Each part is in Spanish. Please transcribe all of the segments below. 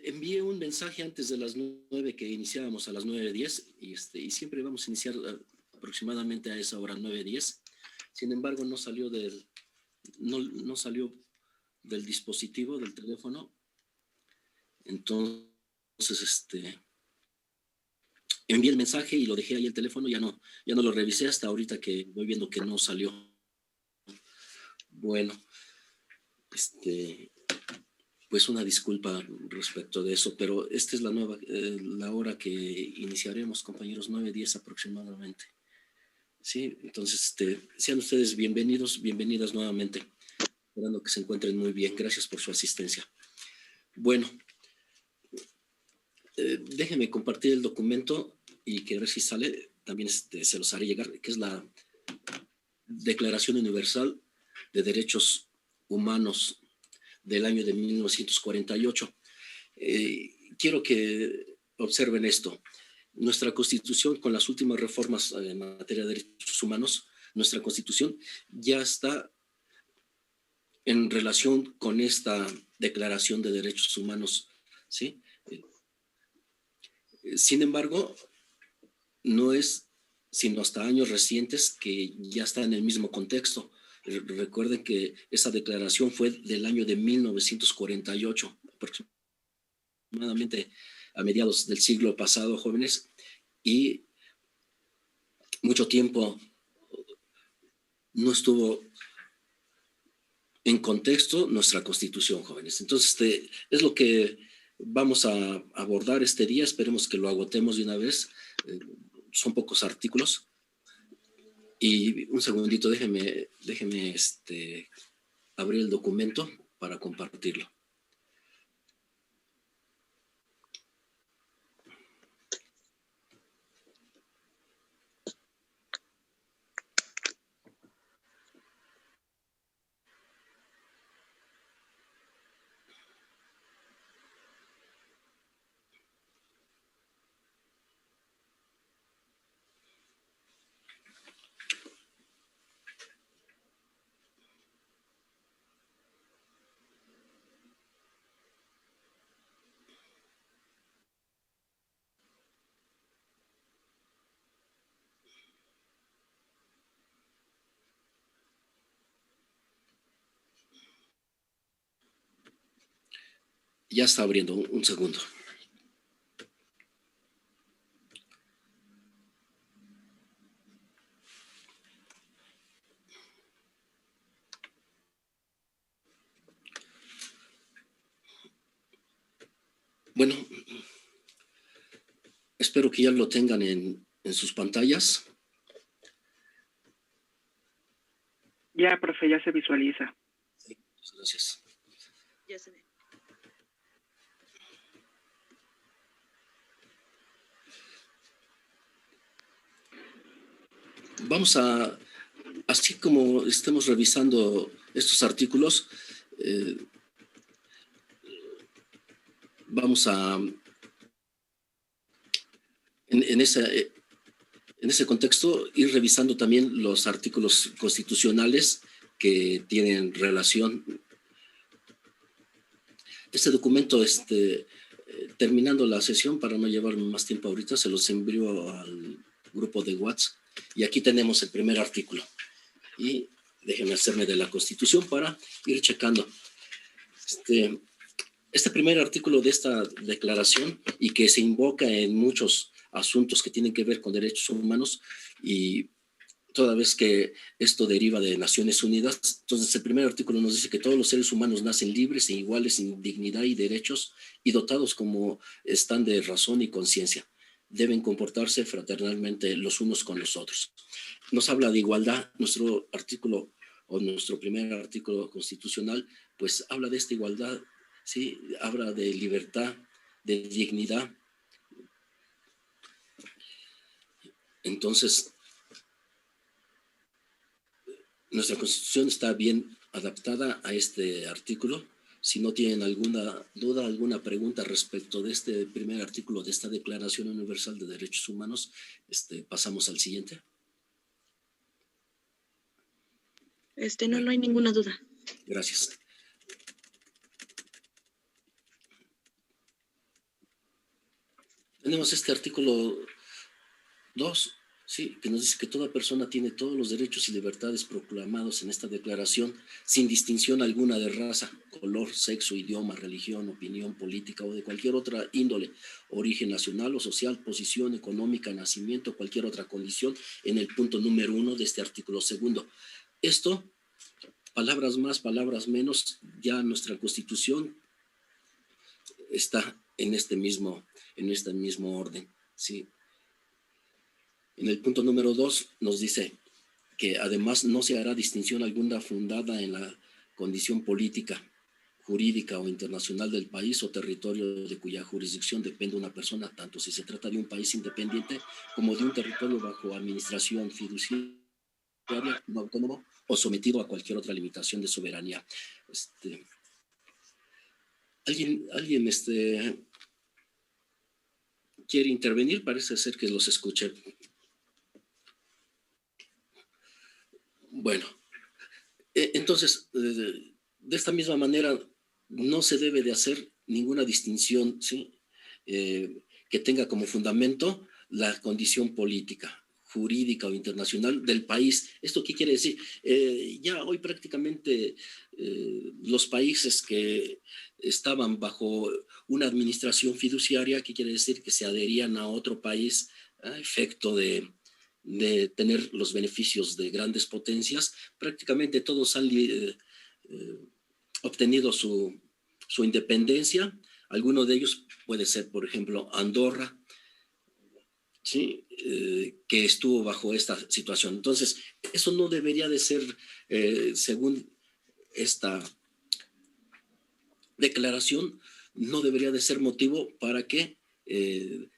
Envié un mensaje antes de las 9 que iniciábamos a las 9:10 y siempre vamos a iniciar aproximadamente a esa hora 9:10. Sin embargo, no salió del dispositivo, del teléfono. Entonces, envié el mensaje y lo dejé ahí el teléfono, ya no lo revisé hasta ahorita que voy viendo que no salió. Bueno, pues una disculpa respecto de eso, pero esta es la hora que iniciaremos, compañeros, 9:10 aproximadamente. Sí, entonces, sean ustedes bienvenidos, bienvenidas nuevamente, esperando que se encuentren muy bien. Gracias por su asistencia. Bueno, déjenme compartir el documento y que a ver si sale, también se los haré llegar, que es la Declaración Universal de Derechos Humanos del año de 1948. Quiero que observen esto. Nuestra Constitución, con las últimas reformas en materia de derechos humanos, nuestra Constitución ya está en relación con esta Declaración de Derechos Humanos, ¿sí? Sin embargo, no es sino hasta años recientes que ya está en el mismo contexto. Recuerden que esa declaración fue del año de 1948, aproximadamente a mediados del siglo pasado, jóvenes, y mucho tiempo no estuvo en contexto nuestra Constitución, jóvenes. Entonces, es lo que vamos a abordar este día. Esperemos que lo agotemos de una vez. Son pocos artículos. Y un segundito, déjeme abrir el documento para compartirlo. Ya está abriendo, un segundo. Bueno, espero que ya lo tengan en sus pantallas. Ya, profe, ya se visualiza. Sí, muchas gracias. Ya se ve. Vamos así como estemos revisando estos artículos, vamos a, en ese contexto, ir revisando también los artículos constitucionales que tienen relación. Este documento, terminando la sesión, para no llevar más tiempo ahorita, se los envío al grupo de WhatsApp. Y aquí tenemos el primer artículo. Y déjenme hacerme de la Constitución para ir checando. Este primer artículo de esta declaración, y que se invoca en muchos asuntos que tienen que ver con derechos humanos, y toda vez que esto deriva de Naciones Unidas, entonces el primer artículo nos dice que todos los seres humanos nacen libres e iguales en dignidad y derechos y dotados como están de razón y conciencia. Deben comportarse fraternalmente los unos con los otros. Nos habla de igualdad. Nuestro artículo, o nuestro primer artículo constitucional, pues habla de esta igualdad, ¿sí? Habla de libertad, de dignidad. Entonces, nuestra Constitución está bien adaptada a este artículo. Si no tienen alguna duda, alguna pregunta respecto de este primer artículo de esta Declaración Universal de Derechos Humanos, pasamos al siguiente. No hay ninguna duda. Gracias. tenemos este artículo 2, sí, que nos dice que toda persona tiene todos los derechos y libertades proclamados en esta declaración, sin distinción alguna de raza, color, sexo, idioma, religión, opinión política o de cualquier otra índole, origen nacional o social, posición económica, nacimiento, cualquier otra condición, en el punto número 1 de este artículo 2. Esto, palabras más, palabras menos, ya nuestra Constitución está en este mismo orden, ¿sí? En el punto número 2 nos dice que además no se hará distinción alguna fundada en la condición política, jurídica o internacional del país o territorio de cuya jurisdicción depende una persona, tanto si se trata de un país independiente como de un territorio bajo administración fiduciaria no autónomo o sometido a cualquier otra limitación de soberanía. ¿Alguien quiere intervenir? Parece ser que los escuché. Bueno, entonces, de esta misma manera, no se debe de hacer ninguna distinción, ¿sí? Que tenga como fundamento la condición política, jurídica o internacional del país. ¿Esto qué quiere decir? Ya hoy prácticamente los países que estaban bajo una administración fiduciaria, ¿qué quiere decir? Que se adherían a otro país a efecto de tener los beneficios de grandes potencias, prácticamente todos han obtenido su independencia. Alguno de ellos puede ser, por ejemplo, Andorra, ¿sí? Que estuvo bajo esta situación. Entonces, eso no debería de ser, según esta declaración, no debería de ser motivo para que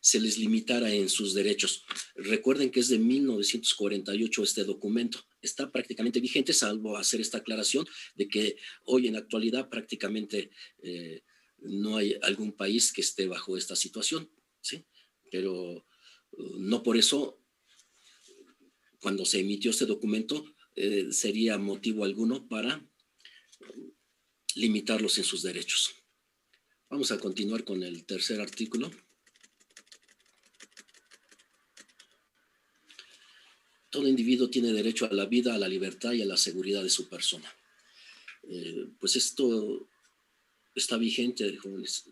se les limitara en sus derechos. Recuerden que es de 1948 este documento. Está prácticamente vigente, salvo hacer esta aclaración de que hoy en la actualidad prácticamente no hay algún país que esté bajo esta situación, ¿sí? Pero no por eso, cuando se emitió este documento, sería motivo alguno para limitarlos en sus derechos. Vamos a continuar con el tercer artículo. Todo individuo tiene derecho a la vida, a la libertad y a la seguridad de su persona. Pues esto está vigente, jóvenes.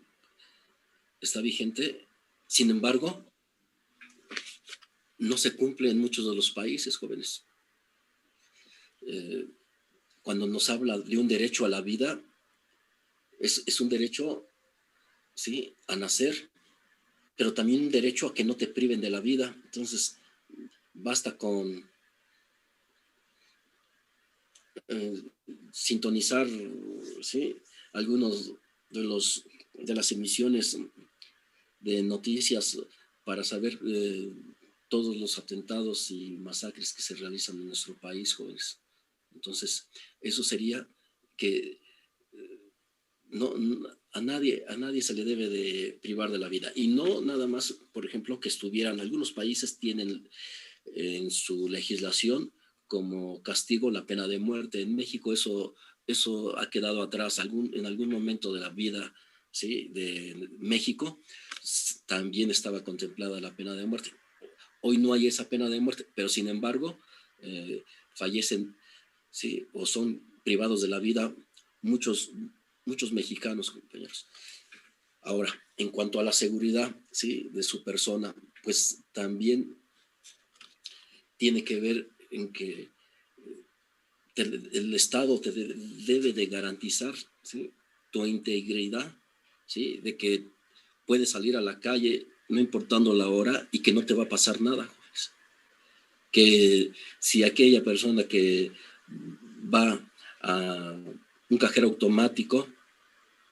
Está vigente. Sin embargo, no se cumple en muchos de los países, jóvenes. Cuando nos habla de un derecho a la vida, es un derecho, ¿sí?, a nacer, pero también un derecho a que no te priven de la vida. Entonces, basta con sintonizar, ¿sí?, algunos de las emisiones de noticias para saber todos los atentados y masacres que se realizan en nuestro país, jóvenes. Entonces, eso sería que a nadie se le debe de privar de la vida. Y no nada más, por ejemplo, que estuvieran, algunos países tienen en su legislación como castigo la pena de muerte. En México eso ha quedado atrás. En algún momento de la vida, ¿sí?, de México también estaba contemplada la pena de muerte. Hoy no hay esa pena de muerte, pero sin embargo fallecen, ¿sí?, o son privados de la vida muchos mexicanos, compañeros. Ahora, en cuanto a la seguridad, ¿sí?, de su persona, pues también tiene que ver en que el Estado te debe de garantizar, ¿sí?, tu integridad, ¿sí?, de que puedes salir a la calle no importando la hora y que no te va a pasar nada. Que si aquella persona que va a un cajero automático,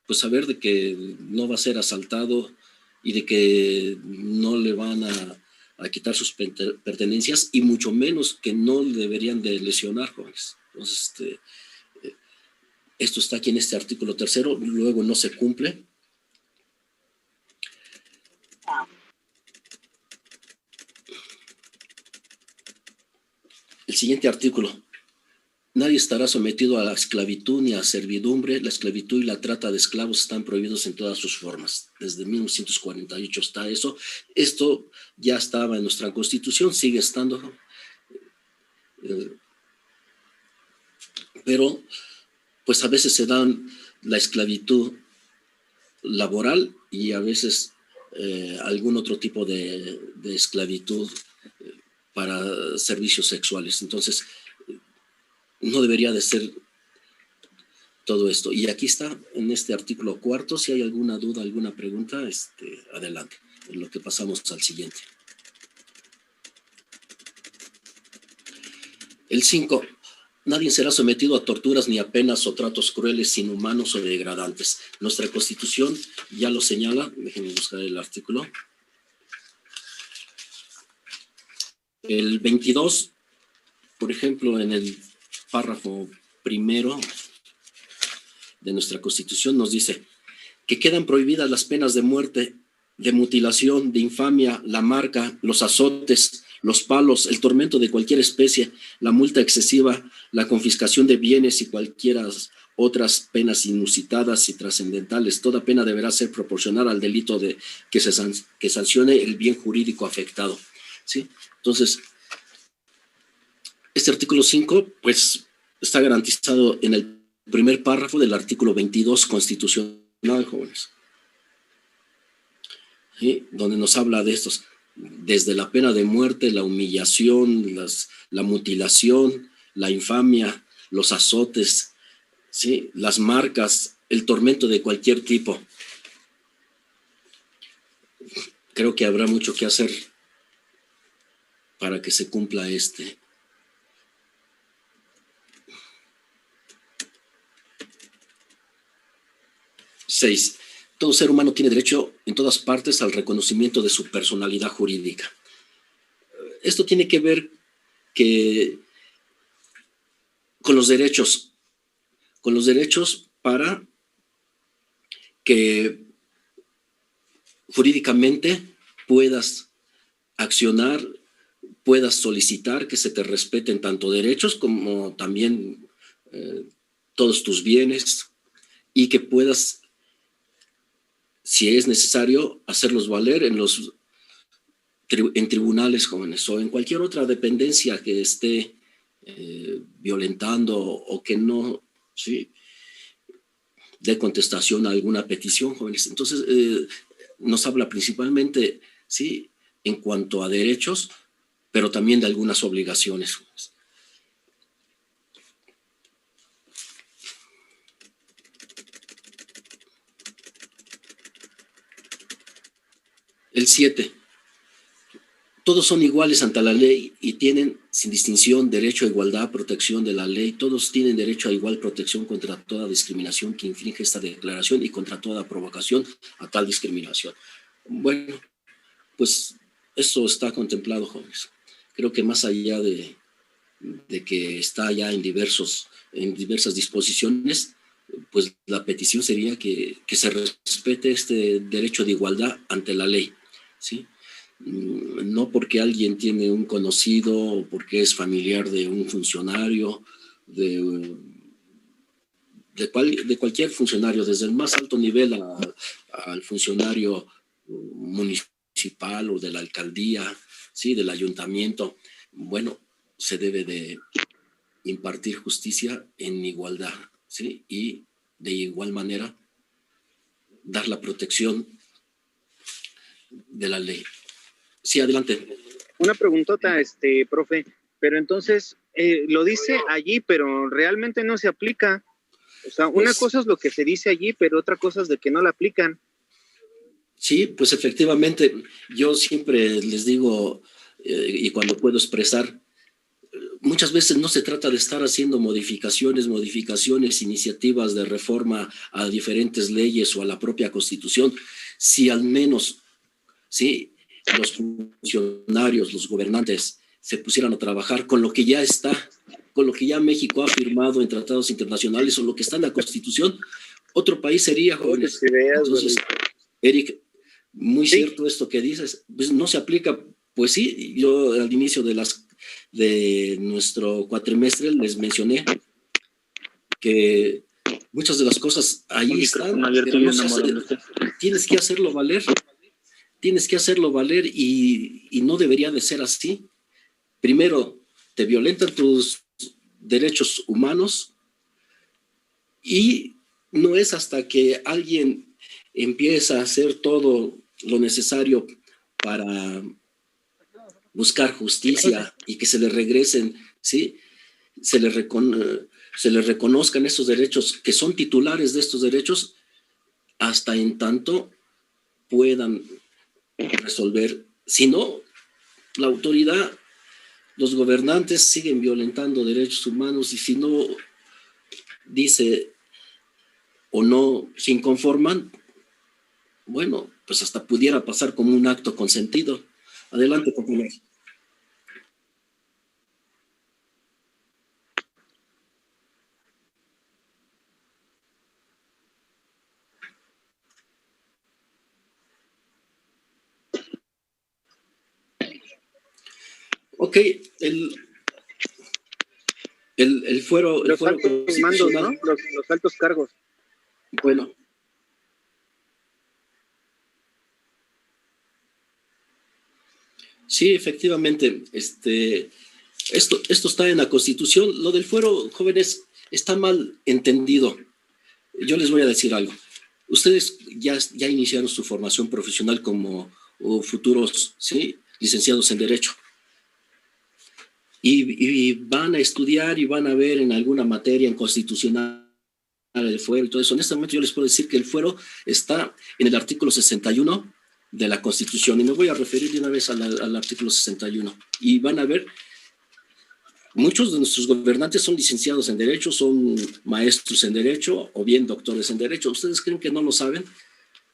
pues saber de que no va a ser asaltado y de que no le van a quitar sus pertenencias, y mucho menos que no deberían de lesionar, jóvenes. Entonces, esto está aquí en este artículo 3, luego no se cumple. El siguiente artículo nadie estará sometido a la esclavitud ni a servidumbre. La esclavitud y la trata de esclavos están prohibidos en todas sus formas. Desde 1948 está eso. Esto ya estaba en nuestra Constitución, sigue estando. Pero pues a veces se dan la esclavitud laboral y a veces algún otro tipo de esclavitud para servicios sexuales. Entonces, no debería de ser todo esto. Y aquí está, en este artículo 4, si hay alguna duda, alguna pregunta, adelante, en lo que pasamos al siguiente. El 5. Nadie será sometido a torturas ni a penas o tratos crueles, inhumanos o degradantes. Nuestra Constitución ya lo señala. Déjenme buscar el artículo. El 22, por ejemplo, en el párrafo primero de nuestra Constitución nos dice que quedan prohibidas las penas de muerte, de mutilación, de infamia, la marca, los azotes, los palos, el tormento de cualquier especie, la multa excesiva, la confiscación de bienes y cualquiera otras penas inusitadas y trascendentales. Toda pena deberá ser proporcional al delito que sancione el bien jurídico afectado, ¿sí? Entonces, este artículo 5, pues, está garantizado en el primer párrafo del artículo 22 constitucional, jóvenes, ¿sí? Donde nos habla de estos, desde la pena de muerte, la humillación, la mutilación, la infamia, los azotes, ¿sí? Las marcas, el tormento de cualquier tipo. Creo que habrá mucho que hacer para que se cumpla 6. Todo ser humano tiene derecho en todas partes al reconocimiento de su personalidad jurídica. Esto tiene que ver con los derechos para que jurídicamente puedas accionar, puedas solicitar que se te respeten tanto derechos como también todos tus bienes, y que puedas, si es necesario, hacerlos valer en tribunales, jóvenes, o en cualquier otra dependencia que esté violentando o que no, ¿sí?, dé contestación a alguna petición, jóvenes. Entonces, nos habla principalmente, ¿sí?, en cuanto a derechos, pero también de algunas obligaciones, jóvenes. El 7. Todos son iguales ante la ley y tienen, sin distinción, derecho a igualdad, protección de la ley. Todos tienen derecho a igual protección contra toda discriminación que infringe esta declaración y contra toda provocación a tal discriminación. Bueno, pues eso está contemplado, jóvenes. Creo que más allá de que está ya en diversas disposiciones, pues la petición sería que se respete este derecho de igualdad ante la ley, ¿sí? No porque alguien tiene un conocido o porque es familiar de un funcionario, de cualquier funcionario, desde el más alto nivel al funcionario municipal o de la alcaldía, ¿sí?, del ayuntamiento. Bueno, se debe de impartir justicia en igualdad, ¿sí?, y de igual manera dar la protección de la ley. Sí, adelante. Una preguntota, profe, pero entonces lo dice allí, pero realmente no se aplica. O sea, una cosa es lo que se dice allí, pero otra cosa es de que no la aplican. Sí, pues efectivamente, yo siempre les digo, y cuando puedo expresar, muchas veces no se trata de estar haciendo modificaciones, iniciativas de reforma a diferentes leyes o a la propia Constitución, si al menos, ¿sí?, los funcionarios, los gobernantes se pusieran a trabajar con lo que ya está, con lo que ya México ha firmado en tratados internacionales o lo que está en la Constitución, otro país sería, jóvenes. Entonces, Eric, muy cierto esto que dices, pues no se aplica. Pues sí, yo al inicio de las de nuestro cuatrimestre les mencioné que muchas de las cosas ahí están, pero no se hace, tienes que hacerlo valer, y no debería de ser así. Primero, te violentan tus derechos humanos y no es hasta que alguien empieza a hacer todo lo necesario para buscar justicia y que se le regresen, ¿sí? Se le reconozcan esos derechos, que son titulares de estos derechos, hasta en tanto puedan resolver. Si no, la autoridad, los gobernantes siguen violentando derechos humanos, y si no dice o no se inconforman, bueno, pues hasta pudiera pasar como un acto consentido. Adelante, compañero. Ok, el fuero... Los altos mandos, ¿no? Los altos cargos. Bueno. Sí, efectivamente, esto está en la Constitución. Lo del fuero, jóvenes, está mal entendido. Yo les voy a decir algo. Ustedes ya iniciaron su formación profesional como futuros, ¿sí?, licenciados en Derecho. Y van a estudiar y van a ver en alguna materia en constitucional el fuero y todo eso. En este momento yo les puedo decir que el fuero está en el artículo 61 de la Constitución, y me voy a referir de una vez al artículo 61, y van a ver, muchos de nuestros gobernantes son licenciados en Derecho, son maestros en Derecho o bien doctores en Derecho. ¿Ustedes creen que no lo saben?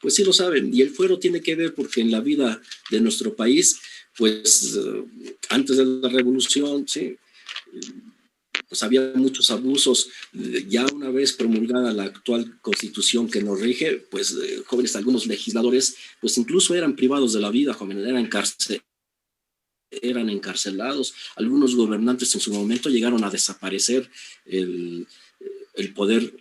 Pues sí lo saben, y el fuero tiene que ver porque en la vida de nuestro país, pues antes de la revolución, sí, pues había muchos abusos. Ya una vez promulgada la actual Constitución que nos rige, pues jóvenes, algunos legisladores, pues incluso eran privados de la vida, jóvenes, eran encarcelados. Algunos gobernantes en su momento llegaron a desaparecer el poder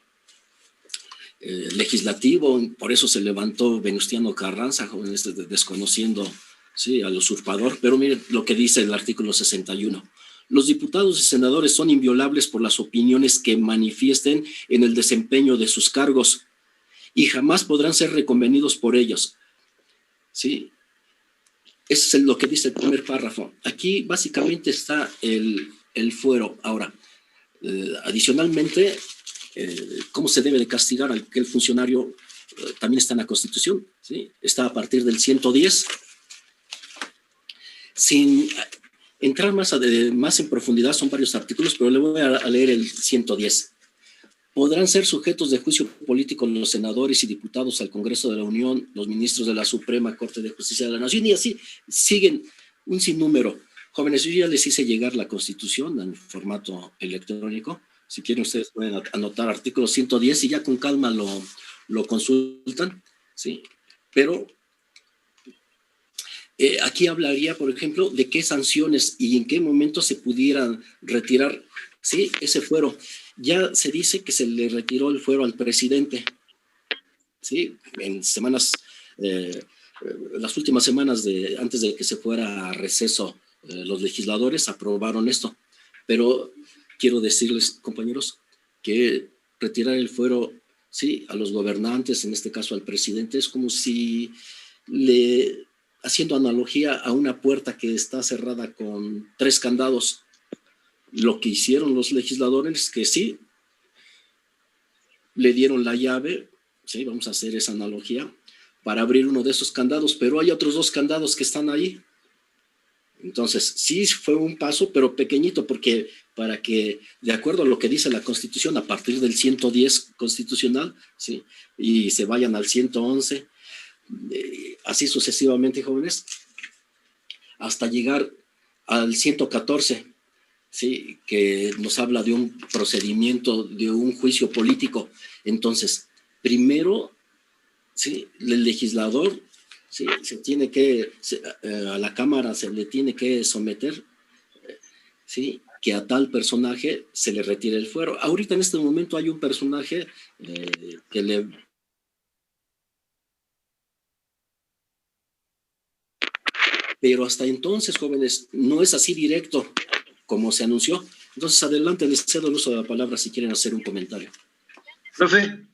legislativo. Por eso se levantó Venustiano Carranza, jóvenes, desconociendo, sí, al usurpador. Pero miren lo que dice el artículo 61. Los diputados y senadores son inviolables por las opiniones que manifiesten en el desempeño de sus cargos y jamás podrán ser reconvenidos por ellos. ¿Sí? Eso es lo que dice el primer párrafo. Aquí básicamente está el fuero. Ahora, adicionalmente, ¿cómo se debe de castigar a aquel funcionario? También está en la Constitución, ¿sí? Está a partir del 110. Sin entrar más en profundidad, son varios artículos, pero le voy a leer el 110. Podrán ser sujetos de juicio político los senadores y diputados al Congreso de la Unión, los ministros de la Suprema Corte de Justicia de la Nación, y así siguen un sinnúmero. Jóvenes, yo ya les hice llegar la Constitución en formato electrónico. Si quieren, ustedes pueden anotar artículo 110 y ya con calma lo consultan, ¿sí? Pero aquí hablaría, por ejemplo, de qué sanciones y en qué momento se pudieran retirar, ¿sí?, ese fuero. Ya se dice que se le retiró el fuero al presidente, ¿sí? En semanas, las últimas semanas antes de que se fuera a receso, los legisladores aprobaron esto. Pero quiero decirles, compañeros, que retirar el fuero, sí, a los gobernantes, en este caso al presidente, es como si haciendo analogía a una puerta que está cerrada con 3 candados. Lo que hicieron los legisladores, que sí, le dieron la llave, sí, vamos a hacer esa analogía, para abrir uno de esos candados, pero hay otros 2 candados que están ahí. Entonces, sí fue un paso, pero pequeñito, porque para que, de acuerdo a lo que dice la Constitución, a partir del 110 constitucional, sí, y se vayan al 111, así sucesivamente, jóvenes, hasta llegar al 114, ¿sí?, que nos habla de un procedimiento, de un juicio político. Entonces, primero, ¿sí?, el legislador, ¿sí?, a la Cámara se le tiene que someter ¿sí?, que a tal personaje se le retire el fuero. Ahorita en este momento hay un personaje que le... Pero hasta entonces, jóvenes, no es así directo como se anunció. Entonces, adelante, les cedo el uso de la palabra si quieren hacer un comentario. Profe,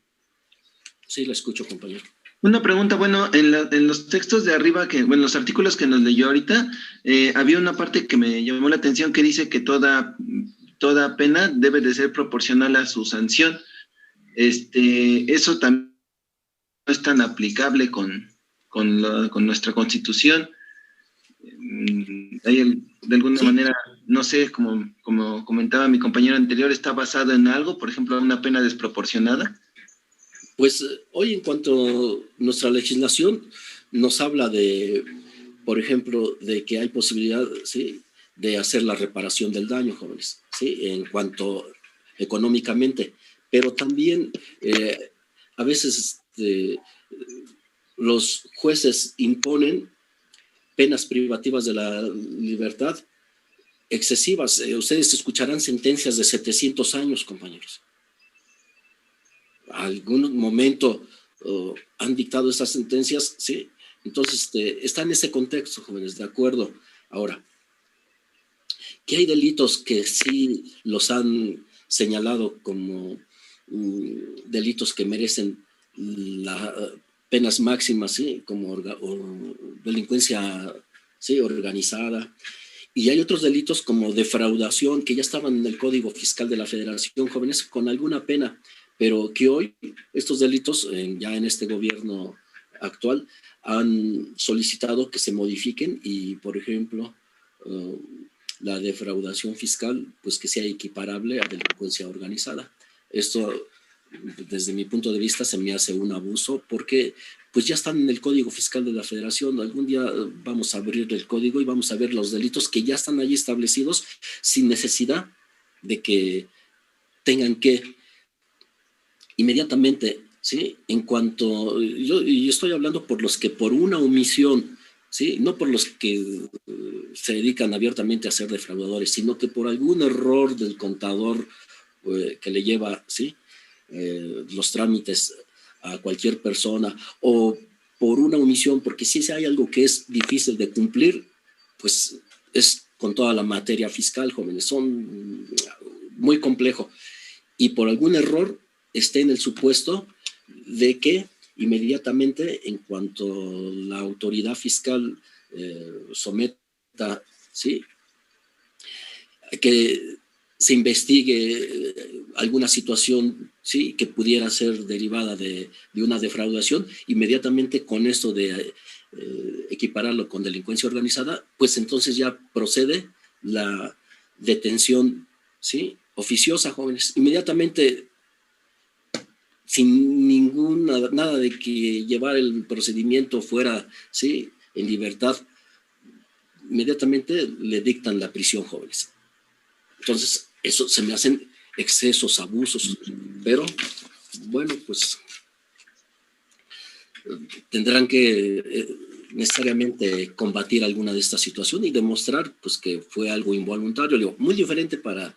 Sí, la escucho, compañero. una pregunta, bueno, en los textos de arriba, bueno, los artículos que nos leyó ahorita, había una parte que me llamó la atención que dice que toda pena debe de ser proporcional a su sanción. Eso también no es tan aplicable con nuestra Constitución. De alguna manera, no sé, como comentaba mi compañero anterior, ¿está basado en algo? Por ejemplo, una pena desproporcionada. Pues hoy, en cuanto a nuestra legislación, nos habla de, por ejemplo, de que hay posibilidad, ¿sí?, de hacer la reparación del daño, jóvenes, ¿sí?, en cuanto económicamente, pero también a veces los jueces imponen penas privativas de la libertad excesivas. Ustedes escucharán sentencias de 700 años, compañeros. Algún momento han dictado estas sentencias, ¿sí? Entonces, está en ese contexto, jóvenes, de acuerdo. Ahora, que hay delitos que sí los han señalado como delitos que merecen las penas máximas, ¿sí?, como delincuencia, ¿sí?, organizada. Y hay otros delitos como defraudación que ya estaban en el Código Fiscal de la Federación, jóvenes, con alguna pena, pero que hoy estos delitos, ya en este gobierno actual, han solicitado que se modifiquen y, por ejemplo, la defraudación fiscal, pues que sea equiparable a delincuencia organizada. Esto, desde mi punto de vista, se me hace un abuso porque pues ya están en el Código Fiscal de la Federación. Algún día vamos a abrir el código y vamos a ver los delitos que ya están allí establecidos sin necesidad de que tengan que inmediatamente, ¿sí?, en cuanto, yo estoy hablando por los que por una omisión, ¿sí?, no por los que se dedican abiertamente a ser defraudadores, sino que por algún error del contador que le lleva, ¿sí?, los trámites a cualquier persona, o por una omisión, porque si hay algo que es difícil de cumplir, pues es con toda la materia fiscal, jóvenes, son muy complejo, y por algún error esté en el supuesto de que inmediatamente, en cuanto la autoridad fiscal someta, ¿sí?, que se investigue alguna situación, ¿sí?, que pudiera ser derivada de una defraudación, inmediatamente con esto de equipararlo con delincuencia organizada, pues entonces ya procede la detención, ¿sí?, oficiosa, jóvenes, inmediatamente, sin nada de que llevar el procedimiento fuera, ¿sí?, en libertad, inmediatamente le dictan la prisión, jóvenes. Entonces, eso se me hacen excesos, abusos, pero bueno, pues tendrán que necesariamente combatir alguna de estas situaciones y demostrar pues que fue algo involuntario. Digo, muy diferente para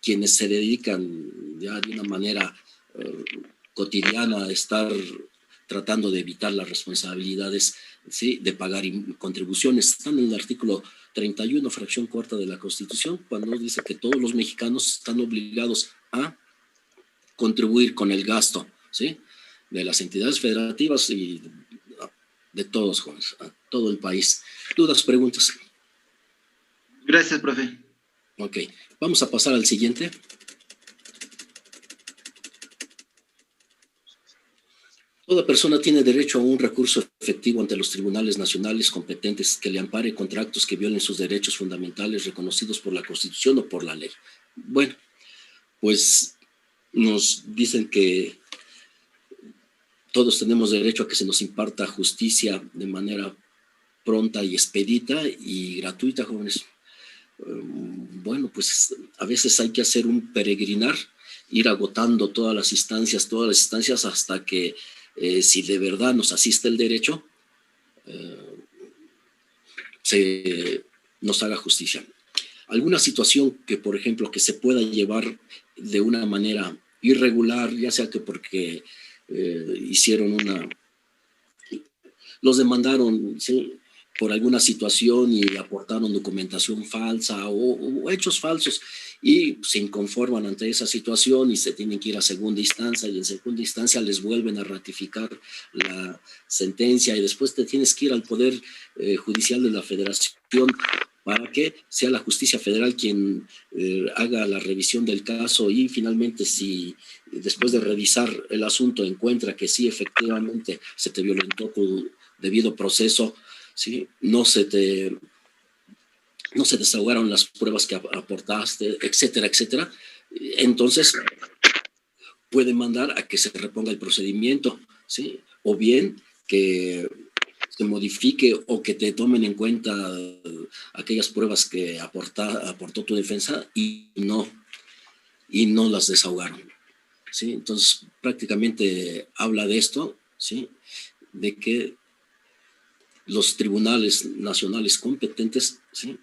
quienes se dedican ya de una manera cotidiana a estar tratando de evitar las responsabilidades, ¿sí?, de pagar contribuciones. Están en el artículo 31, fracción cuarta de la Constitución, cuando dice que todos los mexicanos están obligados a contribuir con el gasto, ¿sí?, de las entidades federativas y de todos, jóvenes, a todo el país. ¿Dudas, preguntas? Gracias, profe. Ok, vamos a pasar al siguiente. Toda persona tiene derecho a un recurso efectivo ante los tribunales nacionales competentes que le ampare contra actos que violen sus derechos fundamentales reconocidos por la Constitución o por la ley. Bueno, pues nos dicen que todos tenemos derecho a que se nos imparta justicia de manera pronta y expedita y gratuita, jóvenes. Bueno, pues a veces hay que hacer un peregrinar, ir agotando todas las instancias hasta que si de verdad nos asiste el derecho, se nos haga justicia. alguna situación que, por ejemplo, que se pueda llevar de una manera irregular, ya sea que porque los demandaron, ¿sí?, por alguna situación y aportaron documentación falsa o hechos falsos y se inconforman ante esa situación y se tienen que ir a segunda instancia y en segunda instancia les vuelven a ratificar la sentencia y después te tienes que ir al Poder Judicial de la Federación para que sea la justicia federal quien haga la revisión del caso y finalmente si después de revisar el asunto encuentra que sí efectivamente se te violentó tu debido proceso, ¿sí?, no se desahogaron las pruebas que aportaste, etcétera, etcétera, entonces puede mandar a que se reponga el procedimiento, ¿sí?, o bien que se modifique o que te tomen en cuenta aquellas pruebas que aportó tu defensa y no las desahogaron, ¿sí? Entonces prácticamente habla de esto, ¿sí?, de que los tribunales nacionales competentes, ¿sí?,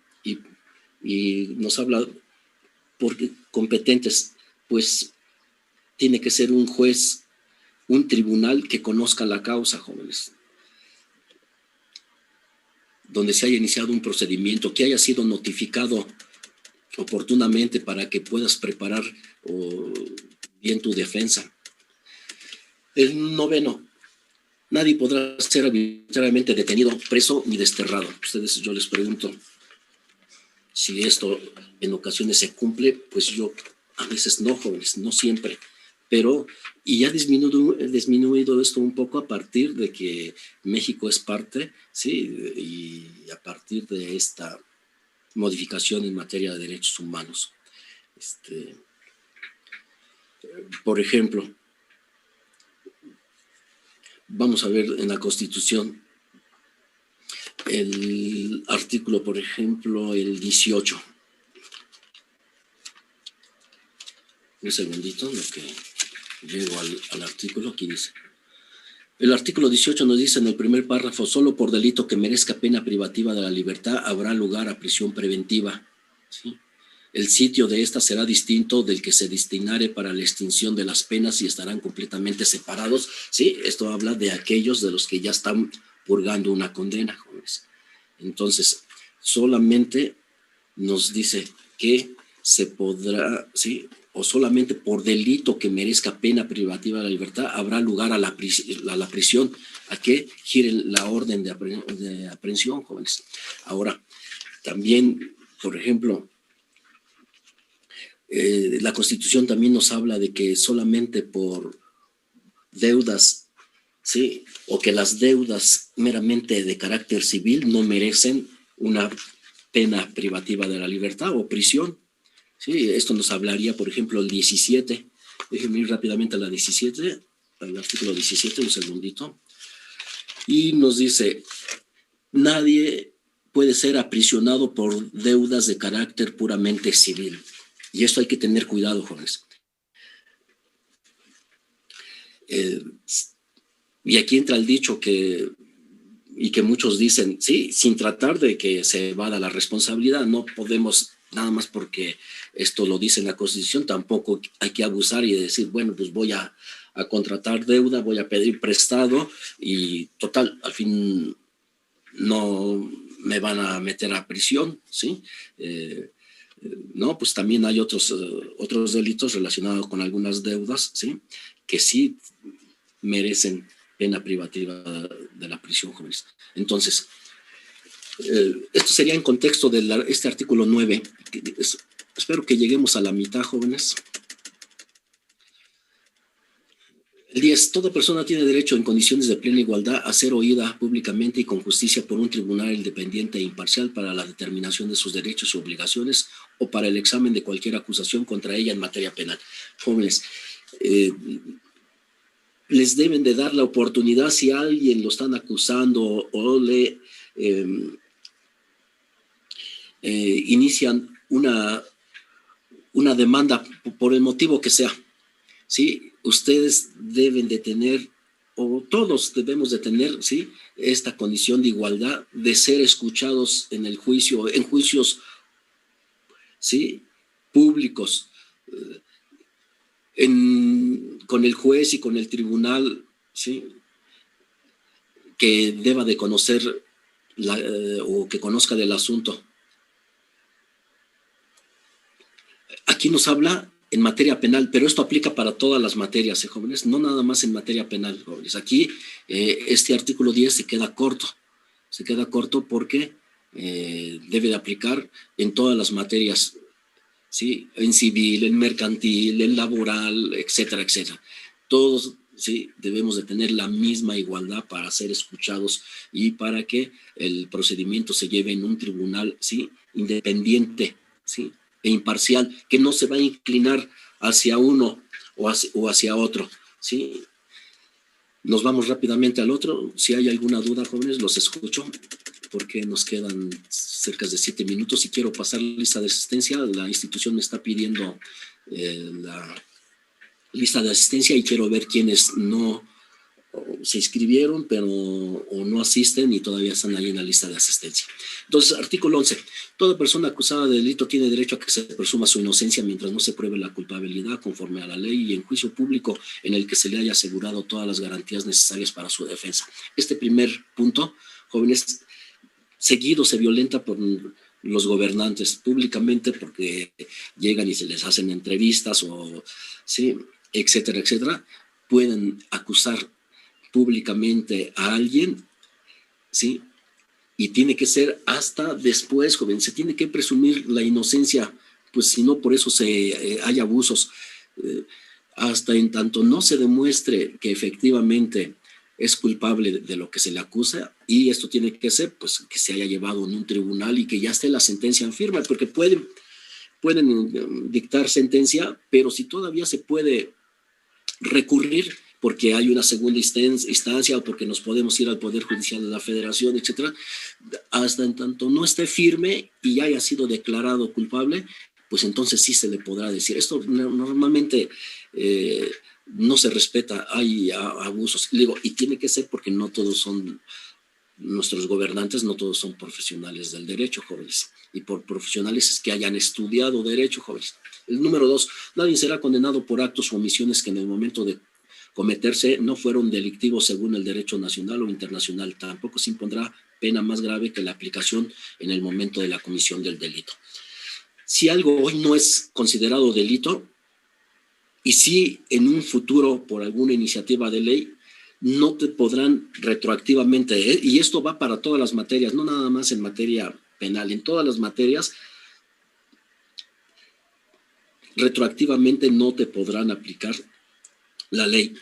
y nos habla porque competentes, pues tiene que ser un juez, un tribunal que conozca la causa, jóvenes, donde se haya iniciado un procedimiento, que haya sido notificado oportunamente para que puedas preparar bien tu defensa. El noveno, nadie podrá ser arbitrariamente detenido, preso ni desterrado. Ustedes, yo les pregunto si esto en ocasiones se cumple, pues yo a veces no, jóvenes, no siempre. Pero, y ya ha disminuido esto un poco a partir de que México es parte, ¿sí?, y a partir de esta modificación en materia de derechos humanos. Por ejemplo, vamos a ver en la Constitución el artículo, por ejemplo, el 18. Un segundito, en lo que llego al artículo, aquí dice. El artículo 18 nos dice en el primer párrafo, solo por delito que merezca pena privativa de la libertad habrá lugar a prisión preventiva, ¿sí? El sitio de esta será distinto del que se destinare para la extinción de las penas y estarán completamente separados, ¿sí? Esto habla de aquellos de los que ya están purgando una condena, jóvenes. Entonces, solamente nos dice que se podrá, ¿sí?, o solamente por delito que merezca pena privativa de la libertad habrá lugar a la prisión, a que gire la orden de aprehensión, jóvenes. Ahora, también, por ejemplo, la Constitución también nos habla de que solamente por deudas, ¿sí?, o que las deudas meramente de carácter civil no merecen una pena privativa de la libertad o prisión. Sí, esto nos hablaría, por ejemplo, el 17. Déjenme ir rápidamente a la 17, al artículo 17, un segundito. Y nos dice, nadie puede ser aprisionado por deudas de carácter puramente civil. Y esto hay que tener cuidado, jóvenes. Y aquí entra el dicho que muchos dicen, sí, sin tratar de que se evada la responsabilidad, no podemos, nada más porque esto lo dice en la Constitución, tampoco hay que abusar y decir, bueno, pues voy a contratar deuda, voy a pedir prestado y total, al fin no me van a meter a prisión, ¿sí? No, pues también hay otros delitos relacionados con algunas deudas, ¿sí?, que sí merecen pena privativa de la prisión, jóvenes. Entonces, esto sería en contexto de este artículo 9. Espero que lleguemos a la mitad, jóvenes. El 10. Toda persona tiene derecho en condiciones de plena igualdad a ser oída públicamente y con justicia por un tribunal independiente e imparcial para la determinación de sus derechos y obligaciones o para el examen de cualquier acusación contra ella en materia penal. Jóvenes, les deben de dar la oportunidad si a alguien lo están acusando o le inician una demanda por el motivo que sea, ¿sí? Ustedes deben de tener, o todos debemos de tener, ¿sí?, esta condición de igualdad, de ser escuchados en el juicio, en juicios ¿sí? Públicos, con el juez y con el tribunal, ¿sí? Que deba de conocer o que conozca del asunto. Aquí nos habla en materia penal, pero esto aplica para todas las materias, jóvenes, no nada más en materia penal, jóvenes. Aquí este artículo 10 se queda corto porque debe de aplicar en todas las materias, ¿sí? En civil, en mercantil, en laboral, etcétera, etcétera. Todos, ¿sí? Debemos de tener la misma igualdad para ser escuchados y para que el procedimiento se lleve en un tribunal, ¿sí? Independiente, ¿sí? E imparcial, que no se va a inclinar hacia uno o hacia otro, ¿sí? Nos vamos rápidamente al otro. Si hay alguna duda, jóvenes, los escucho, porque nos quedan cerca de 7 minutos y quiero pasar lista de asistencia. La institución me está pidiendo la lista de asistencia y quiero ver quiénes no se inscribieron, pero o no asisten y todavía están ahí en la lista de asistencia. Entonces, artículo 11. Toda persona acusada de delito tiene derecho a que se presuma su inocencia mientras no se pruebe la culpabilidad conforme a la ley y en juicio público en el que se le haya asegurado todas las garantías necesarias para su defensa. Este primer punto, jóvenes, seguido se violenta por los gobernantes públicamente porque llegan y se les hacen entrevistas o, ¿sí? Etcétera, etcétera. Pueden acusar públicamente a alguien, ¿sí? Y tiene que ser hasta después, joven, se tiene que presumir la inocencia, pues si no, por eso hay abusos. Hasta en tanto no se demuestre que efectivamente es culpable de lo que se le acusa, y esto tiene que ser, pues, que se haya llevado en un tribunal y que ya esté la sentencia en firme, porque pueden dictar sentencia, pero si todavía se puede recurrir porque hay una segunda instancia o porque nos podemos ir al Poder Judicial de la Federación, etcétera, hasta en tanto no esté firme y haya sido declarado culpable, pues entonces sí se le podrá decir. Esto normalmente no se respeta, hay abusos, digo, y tiene que ser porque no todos son nuestros gobernantes, no todos son profesionales del derecho, jóvenes, y por profesionales es que hayan estudiado derecho, jóvenes. El número 2, nadie será condenado por actos o omisiones que en el momento de cometerse no fueron delictivos según el derecho nacional o internacional. Tampoco se impondrá pena más grave que la aplicación en el momento de la comisión del delito. Si algo hoy no es considerado delito, y si en un futuro por alguna iniciativa de ley, no te podrán retroactivamente, y esto va para todas las materias, no nada más en materia penal, en todas las materias, retroactivamente no te podrán aplicar la ley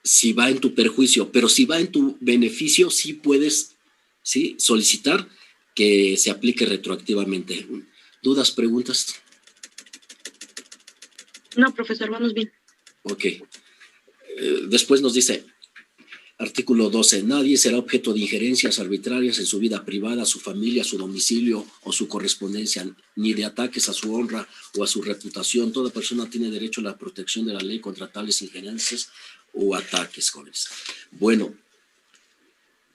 si va en tu perjuicio, pero si va en tu beneficio, sí puedes, ¿sí?, solicitar que se aplique retroactivamente. ¿Dudas, preguntas? No, profesor, vamos bien. Ok. Después nos dice, artículo 12, nadie será objeto de injerencias arbitrarias en su vida privada, su familia, su domicilio o su correspondencia, ni de ataques a su honra o a su reputación. Toda persona tiene derecho a la protección de la ley contra tales injerencias o ataques, jóvenes. Bueno,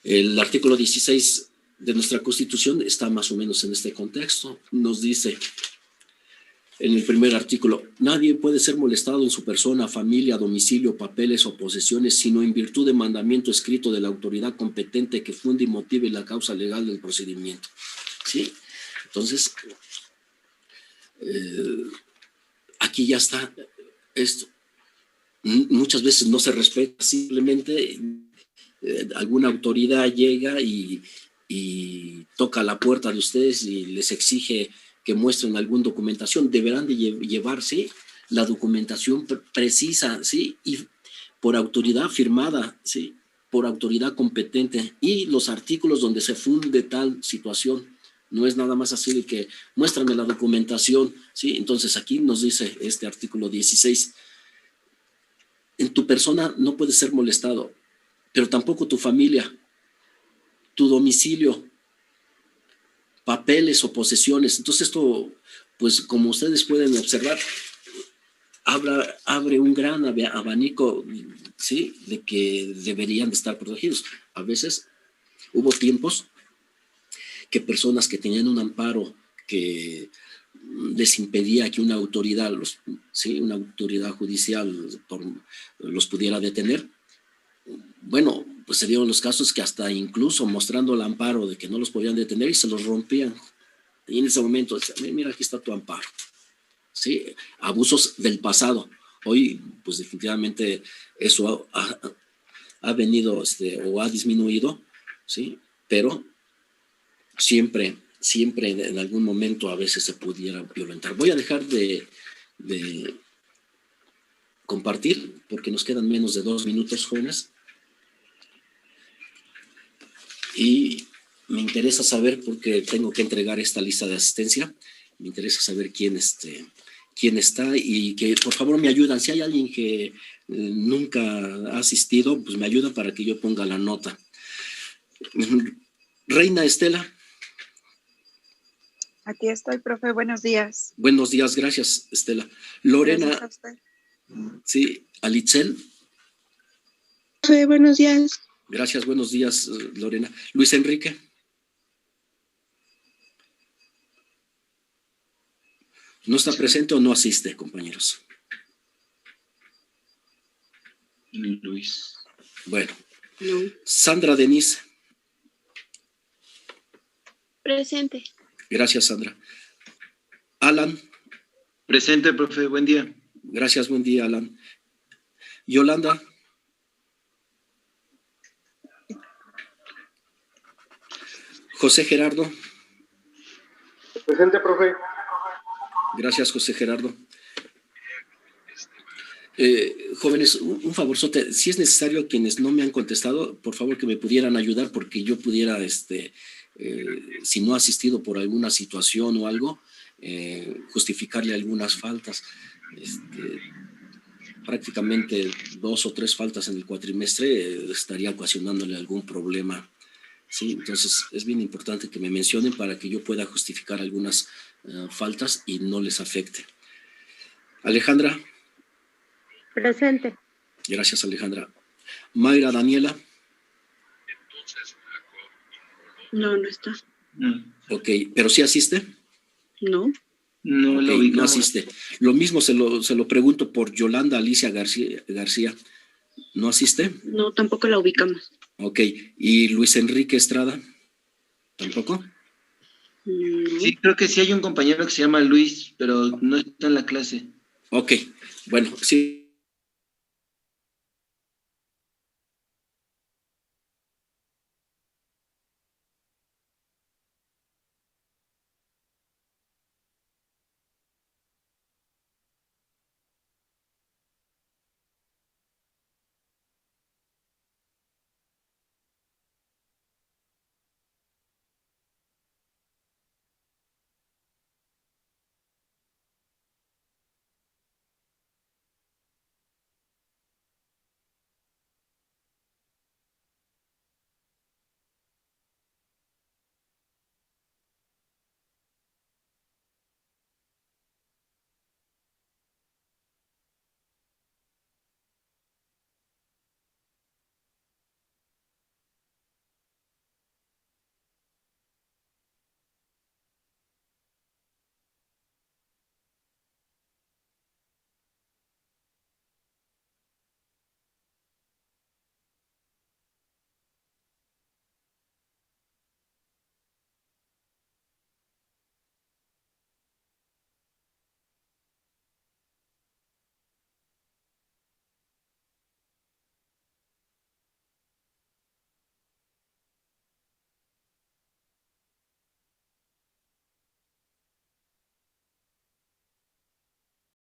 el artículo 16 de nuestra Constitución está más o menos en este contexto. Nos dice en el primer artículo, nadie puede ser molestado en su persona, familia, domicilio, papeles o posesiones, sino en virtud de mandamiento escrito de la autoridad competente que funde y motive la causa legal del procedimiento. ¿Sí? Entonces, aquí ya está esto. Muchas veces no se respeta, simplemente alguna autoridad llega y toca la puerta de ustedes y les exige que muestren alguna documentación. Deberán de llevarse la documentación precisa, ¿sí? Y por autoridad firmada, ¿sí? Por autoridad competente, y los artículos donde se funde tal situación. No es nada más así de que muéstrame la documentación, ¿sí? Entonces aquí nos dice este artículo 16, en tu persona no puedes ser molestado, pero tampoco tu familia, tu domicilio, papeles o posesiones. Entonces esto, pues como ustedes pueden observar, abre un gran abanico, ¿sí?, de que deberían de estar protegidos. A veces hubo tiempos que personas que tenían un amparo que les impedía que una autoridad, una autoridad judicial los pudiera detener. Bueno, pues se dieron los casos que hasta incluso mostrando el amparo de que no los podían detener y se los rompían. Y en ese momento decían, mira, aquí está tu amparo. ¿Sí? Abusos del pasado. Hoy, pues definitivamente eso ha venido o ha disminuido, ¿sí? Pero siempre en algún momento a veces se pudiera violentar. Voy a dejar de compartir porque nos quedan menos de 2 minutos, jóvenes. Y me interesa saber, porque tengo que entregar esta lista de asistencia, me interesa saber quién está y que por favor me ayudan. Si hay alguien que nunca ha asistido, pues me ayudan para que yo ponga la nota. Reina Estela. Aquí estoy, profe. Buenos días. Buenos días, gracias, Estela. Lorena. Gracias a usted. Sí, Alitzel. Profe, buenos días. Gracias, buenos días, Lorena. Luis Enrique. ¿No está presente o no asiste, compañeros? Luis. Bueno. No. Sandra Denise. Presente. Gracias, Sandra. Alan. Presente, profe. Buen día. Gracias, buen día, Alan. Yolanda. José Gerardo. Presente, profe. Gracias, José Gerardo. Jóvenes, un favorzote, si es necesario, quienes no me han contestado, por favor que me pudieran ayudar porque yo pudiera, si no he asistido por alguna situación o algo, justificarle algunas faltas. Prácticamente 2 o 3 faltas en el cuatrimestre estaría ocasionándole algún problema. Sí, entonces es bien importante que me mencionen para que yo pueda justificar algunas faltas y no les afecte. Alejandra. Presente. Gracias, Alejandra. Mayra Daniela. No, no está. Ok, ¿pero sí asiste? No. No Okay, lo ubicamos. no asiste. Lo mismo se lo pregunto por Yolanda Alicia García. ¿No asiste? No, tampoco la ubicamos. Ok, ¿y Luis Enrique Estrada? ¿Tampoco? No. Sí, creo que sí hay un compañero que se llama Luis, pero no está en la clase. Ok, bueno, sí.